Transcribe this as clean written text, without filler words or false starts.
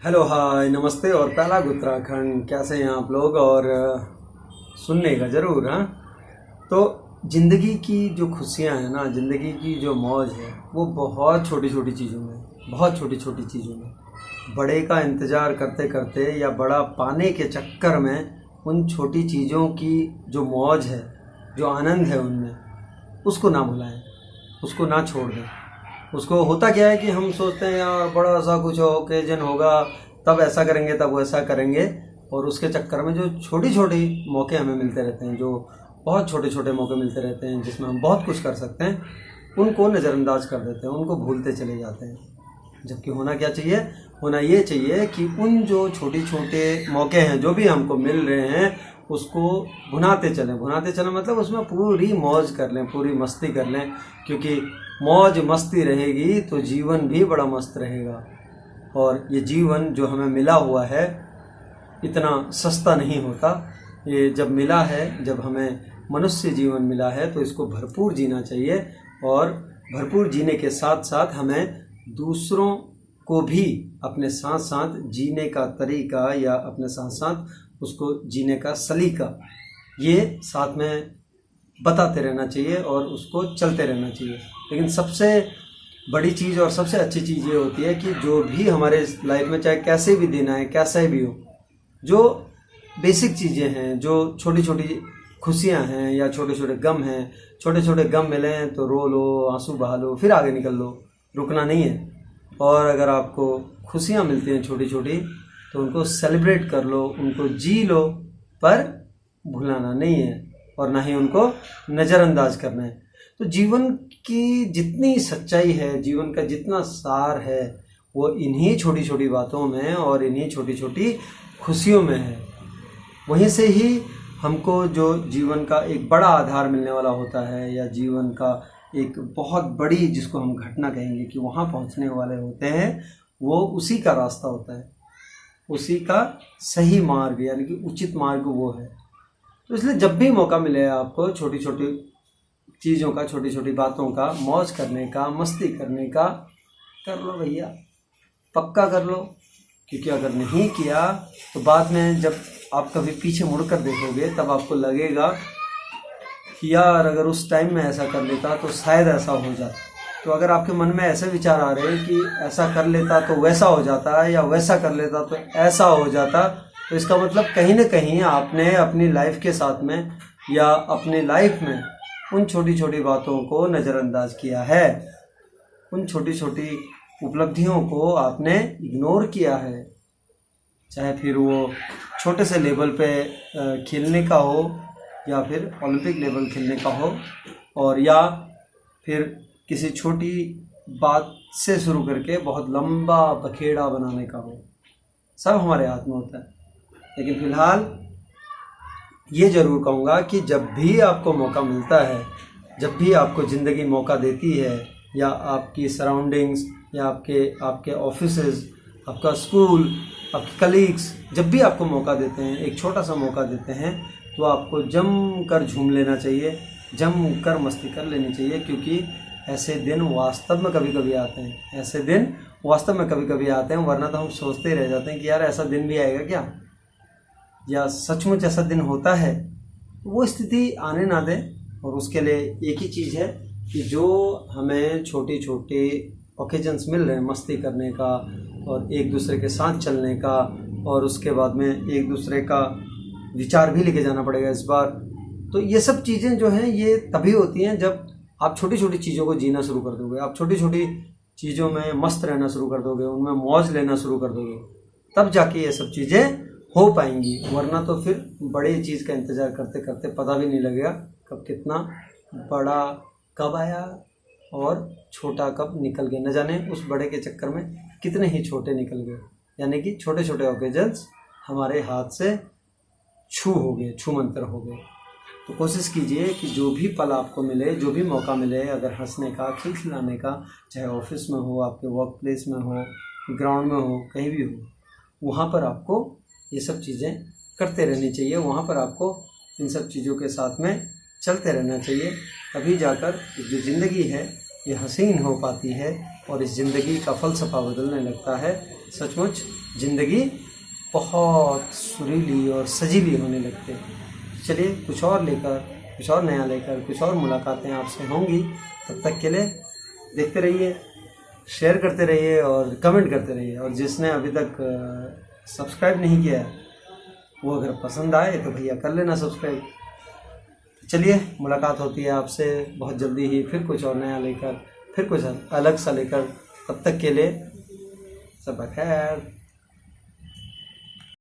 Hello hi नमस्ते और पहला उत्तराखंड, कैसे हैं आप लोग। और सुनने का ज़रूर। हाँ, तो ज़िंदगी की जो खुशियां हैं ना, ज़िंदगी की जो मौज है वो बहुत छोटी छोटी चीज़ों में, बहुत छोटी छोटी चीज़ों में। बड़े का इंतज़ार करते करते या बड़ा पाने के चक्कर में उन छोटी चीज़ों की जो मौज है, जो आनंद है उनमें, उसको ना भुलाएं, उसको ना छोड़ दें। उसको होता क्या है कि हम सोचते हैं यार बड़ा सा कुछ ओकेजन होगा तब ऐसा करेंगे तब वैसा करेंगे, और उसके चक्कर में जो छोटी छोटी मौके हमें मिलते रहते हैं, जो बहुत छोटे छोटे मौके मिलते रहते हैं जिसमें हम बहुत कुछ कर सकते हैं, उनको नज़रअंदाज कर देते हैं, उनको भूलते चले जाते हैं। जबकि होना क्या चाहिए, होना ये चाहिए कि उन जो छोटे छोटे मौके हैं जो भी हमको मिल रहे हैं उसको भुनाते चलें। भुनाते चलें मतलब उसमें पूरी मौज कर लें, पूरी मस्ती कर लें, क्योंकि मौज मस्ती रहेगी तो जीवन भी बड़ा मस्त रहेगा। और ये जीवन जो हमें मिला हुआ है इतना सस्ता नहीं होता। ये जब मिला है, जब हमें मनुष्य जीवन मिला है तो इसको भरपूर जीना चाहिए, और भरपूर जीने के साथ साथ हमें दूसरों को भी अपने साथ साथ जीने का तरीका या अपने साथ साथ उसको जीने का सलीका ये साथ में बताते रहना चाहिए और उसको चलते रहना चाहिए। लेकिन सबसे बड़ी चीज़ और सबसे अच्छी चीज़ ये होती है कि जो भी हमारे लाइफ में चाहे कैसे भी दिन आए, कैसा भी हो, जो बेसिक चीज़ें हैं, जो छोटी छोटी खुशियां हैं या छोटे छोटे गम हैं, छोटे छोटे गम मिले हैं तो रो लो, आंसू बहा लो, फिर आगे निकल लो, रुकना नहीं है। और अगर आपको खुशियां मिलती हैं छोटी छोटी तो उनको सेलिब्रेट कर लो, उनको जी लो, पर भुलाना नहीं है और ना ही उनको नज़रअंदाज करना है। तो जीवन की जितनी सच्चाई है, जीवन का जितना सार है, वो इन्हीं छोटी छोटी बातों में और इन्हीं छोटी छोटी खुशियों में है। वहीं से ही हमको जो जीवन का एक बड़ा आधार मिलने वाला होता है, या जीवन का एक बहुत बड़ी, जिसको हम घटना कहेंगे, कि वहाँ पहुँचने वाले होते हैं, वो उसी का रास्ता होता है, उसी का सही मार्ग यानी कि उचित मार्ग वो है। तो इसलिए जब भी मौका मिले आपको छोटी छोटी चीज़ों का, छोटी छोटी बातों का मौज करने का, मस्ती करने का, कर लो भैया, पक्का कर लो। क्योंकि अगर नहीं किया तो बाद में जब आप कभी पीछे मुड़कर देखोगे तब आपको लगेगा कि यार अगर उस टाइम में ऐसा कर लेता तो शायद ऐसा हो जाता। तो अगर आपके मन में ऐसे विचार आ रहे हैं कि ऐसा कर लेता तो वैसा हो जाता है, या वैसा कर लेता तो ऐसा हो जाता, तो इसका मतलब कहीं ना कहीं आपने अपनी लाइफ के साथ में या अपनी लाइफ में उन छोटी छोटी बातों को नज़रअंदाज किया है, उन छोटी छोटी उपलब्धियों को आपने इग्नोर किया है। चाहे फिर वो छोटे से लेवल पे खेलने का हो, या फिर ओलंपिक लेवल खेलने का हो, और या फिर किसी छोटी बात से शुरू करके बहुत लंबा बखेड़ा बनाने का हो, सब हमारे हाथ में होता है। लेकिन फ़िलहाल ये ज़रूर कहूँगा कि जब भी आपको मौका मिलता है, जब भी आपको ज़िंदगी मौका देती है, या आपकी सराउंडिंग्स, या आपके ऑफिसेज, आपका स्कूल, आपके कलीग्स जब भी आपको मौका देते हैं, एक छोटा सा मौका देते हैं, तो आपको जम कर झूम लेना चाहिए, जम कर मस्ती कर लेनी चाहिए। क्योंकि ऐसे दिन वास्तव में कभी कभी आते हैं, ऐसे दिन वास्तव में कभी कभी आते हैं, वरना तो हम सोचते ही रह जाते हैं कि यार ऐसा दिन भी आएगा क्या, या सचमुच ऐसा दिन होता है। तो वो स्थिति आने ना दें। और उसके लिए एक ही चीज़ है कि जो हमें छोटे छोटे ओकेजन्स मिल रहे हैं मस्ती करने का, और एक दूसरे के साथ चलने का, और उसके बाद में एक दूसरे का विचार भी लेके जाना पड़ेगा इस बार। तो ये सब चीज़ें जो हैं ये तभी होती हैं जब आप छोटी छोटी चीज़ों को जीना शुरू कर दोगे, आप छोटी छोटी चीज़ों में मस्त रहना शुरू कर दोगे, उनमें मौज लेना शुरू कर दोगे, तब जाके ये सब चीज़ें हो पाएंगी। वरना तो फिर बड़ी चीज़ का इंतज़ार करते करते पता भी नहीं लगेगा कब कितना बड़ा कब आया और छोटा कब निकल गया। न जाने उस बड़े के चक्कर में कितने ही छोटे निकल गए, यानी कि छोटे छोटे ओकेजन्स हमारे हाथ से छू हो गए, छू मंतर हो गए। तो कोशिश कीजिए कि जो भी पल आपको मिले, जो भी मौका मिले, अगर हंसने का, खिलखिलाने का, चाहे ऑफिस में हो, आपके वर्क प्लेस में हो, ग्राउंड में हो, कहीं भी हो, वहाँ पर आपको ये सब चीज़ें करते रहनी चाहिए, वहाँ पर आपको इन सब चीज़ों के साथ में चलते रहना चाहिए। तभी जाकर जो ज़िंदगी है ये हसीन हो पाती है और इस ज़िंदगी का फ़लसफ़ा बदलने लगता है। सचमुच ज़िंदगी बहुत सुरीली और सजीली होने लगती है। चलिए कुछ और लेकर, कुछ और नया लेकर, कुछ और मुलाकातें आपसे होंगी। तब तक के लिए देखते रहिए, शेयर करते रहिए और कमेंट करते रहिए। और जिसने अभी तक सब्सक्राइब नहीं किया है वो अगर पसंद आए तो भैया कर लेना सब्सक्राइब। चलिए मुलाकात होती है आपसे बहुत जल्दी ही, फिर कुछ और नया लेकर, फिर कुछ अलग सा लेकर। तब तक के लिए सब खैर।